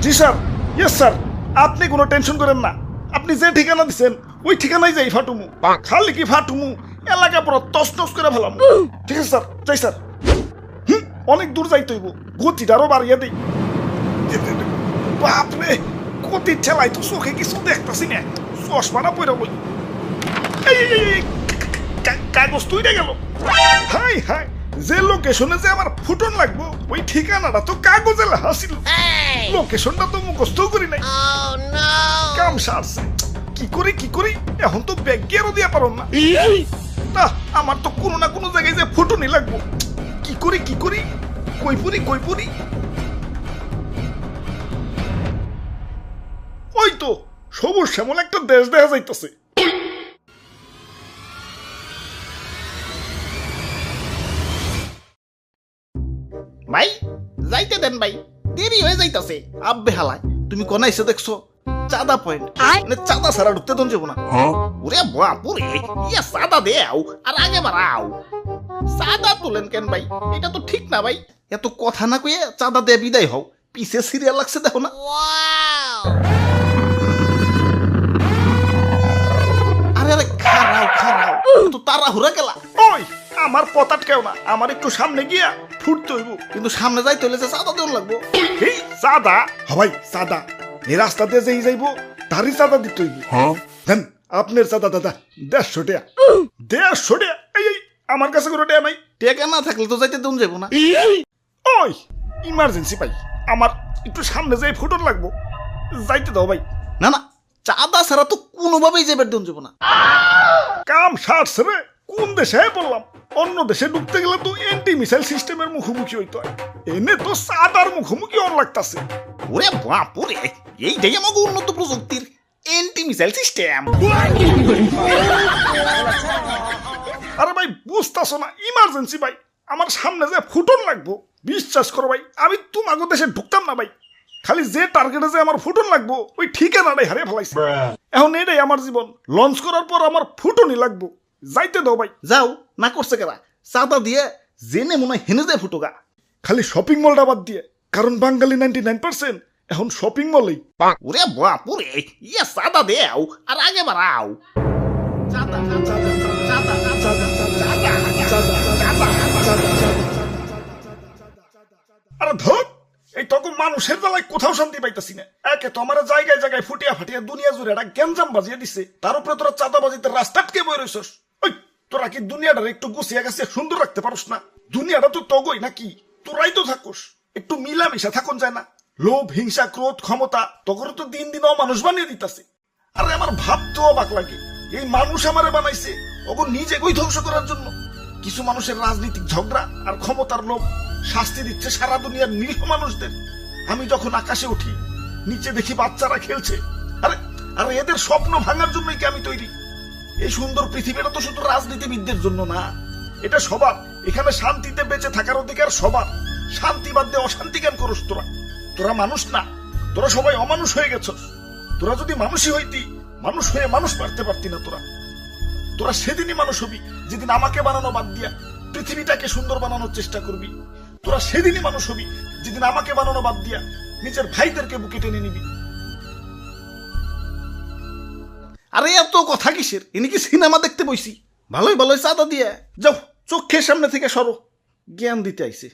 জি sir, yes sir, আপনি কোনো tension করেন না। আপনি যে ঠিকানা দিচ্ছেন ওই ঠিকানায় যাই ফাটুমু। খালি কি ফাটুমু, এলাকা পুরো তছনছ করে ফেলাম। ঠিক আছে স্যার, যাই স্যার। অনেক দূর যাইতে হইব, গতিটা আরো বাড়িয়ে দিই। বাপরে, গতি ঠেলাই তো চোখে কিছু দেখতেছি না, চশমাটা পরে বই। কাগজ তুইটা গেল। হাই হাই, যে লোকেশনে যে আমার ফুটন লাগবো ওই ঠিকানাটা তো কাগজে লেখা ছিল, লোকেশনটা তো মুখস্থ করি নাই। কাম সারছে, কি করি এখন তো ব্যাগ গিয়ারও দিয়া পারো না। আমার তো কোনো না কোনো জায়গায় যে ফুটনই লাগবো। কি করি কই পুরি। ওই তো সবুজ শ্যামল একটা দেশ দেখা যাইতেছে। ভাই যাইতে দেন ভাই, দেরি হয়ে যাইতাছে। আব্বে হালায়, তুমি কোন এসে দেখছো? চাঁদা পয়েন্ট, মানে চাঁদা ছাড়া ঢুকতে দন যাবো না। ওরে বাপুরে, ইয়া চাঁদা দেও আর আগে বাড়াও। চাঁদা তুলেন কেন ভাই? এটা তো ঠিক না ভাই। এত কথা না কইয়ে চাঁদা দিয়ে বিদায় হও, পিছে সিরিয়াল লাগছে দেখো না। আরে আরে খারাও, তো তাড়াহুড়া গেলা। ওই আমার পতাট কেউ না, আমার একটু সামনে গিয়া ফুটতে হইব। কিন্তু সামনে যাইতে হলে যে চাঁদা দেওয়া লাগবো। এই চাঁদা হবাই চাঁদা, এই রাস্তা দিয়ে যেই যাইব তারই চাঁদা দিতে হইব। দেন আপনার চাঁদা দাদা 150 টাকা। 150 টাকা? এই আমার কাছে কোনো টাকা নাই। টেকা না থাকলে তো যাইতে দেন যাবো না। ওই ইমার্জেন্সি ভাই, আমার একটু সামনে যাই ফুটন লাগবো, যাইতে দাও ভাই। না না, চাঁদা ছাড়া তো কোনোভাবেই যাবার দেন যাবো না। কাম সারছে রে, কোন দেশে বললাম? অন্য দেশে ঢুকতে গেলে তো এন্টি মিসাইল সিস্টেমের মুখোমুখি হইতে হয়, এনে তো চাঁদার মুখোমুখি অন লাগতাছে। ওরে বাপুরে, এইটাই আমাকে উন্নত প্রযুক্তির এন্টি মিসাইল সিস্টেম। আরে ভাই বুঝতাছো না, ইমার্জেন্সি ভাই, আমার সামনে যে ফুটন লাগবো। বিশ্বাস করো ভাই, আমি তোমাকে দেশে ঢুকতাম না ভাই। খালি যে টার্গেটে যে আমার ফুটন লাগবো ওই ঠিকানাটাই হারিয়ে ফেলাইছে। এখন এটাই আমার জীবন, লঞ্চ করার পর আমার ফুটনই লাগবো, যাইতে দাও ভাই। যাও, না করছে কেরা? চাঁদা দিয়ে জেনে মনে হয় হেনে যায় ফুটোগা। খালি শপিং মলটা বাদ দিয়ে, কারণ বাঙালি 99% এখন শপিং মলেই। ওরে বাপুরে, ইয়া চাঁদা দেও আর আগে বাড়াও। চাঁদা আরে ধর, এই তখন মানুষের বেলায় কোথাও শান্তি পাইতাছি না। একে তো আমার জায়গায় জায়গায় ফুটিয়া ফাটিয়া দুনিয়া জুড়ে একটা গ্যাঞ্জাম বাজিয়ে দিছে, তার উপরে তোরা চাঁদা বাজিতে রাস্তা আটকে বই রইছস। ওই তোরা কি দুনিয়াটার একটু গুছিয়ে গেছে সুন্দর রাখতে পারস না? দুনিয়াটা তো তগই নাকি, তোরাই তো থাকোস, একটু মিলামিশা থাকুন যায় না? লোভ, হিংসা, ক্রোধ, ক্ষমতা তখন তো দিন দিন মানুষ বানিয়ে দিতেছে। আরে আমার ভাবতেও অবাক লাগে, এই মানুষ আমারে বানাইছে ওগো নিজে কই ধ্বংস করার জন্য। কিছু মানুষের রাজনৈতিক ঝগড়া আর ক্ষমতার লোভ শাস্তি দিচ্ছে সারা দুনিয়ার নিরীহ মানুষদের। আমি যখন আকাশে উঠি, নিচে দেখি বাচ্চারা খেলছে। আরে আরে এদের স্বপ্ন ভাঙার জন্যই কি আমি তৈরি? এই সুন্দর পৃথিবীটা তো শুধু রাজনীতিবিদদের জন্য না, এটা সবার। এখানে শান্তিতে বেঁচে থাকার অধিকার সবার। শান্তি বাদ দিয়ে অশান্তি কেন করস তোরা? তোরা মানুষ না, তোরা সবাই অমানুষ হয়ে গেছস। তোরা যদি মানুষই হইতি, মানুষ হয়ে মানুষ মারতে পারতি না। তোরা সেদিনই মানুষ হবি যেদিন আমাকে বানানো বাদ দিয়া পৃথিবীটাকে সুন্দর বানানোর চেষ্টা করবি। তোরা সেদিনই মানুষ হবি যেদিন আমাকে বানানো বাদ দিয়া নিজের ভাইদেরকে বুকে টেনে নিবি। আরে এত কথা কিসের? ইনি কি সিনেমা দেখতে বইছি? ভালোই চাঁদা দিয়ে যাও, চোখের সামনে থেকে সরো। জ্ঞান দিতে আইছে।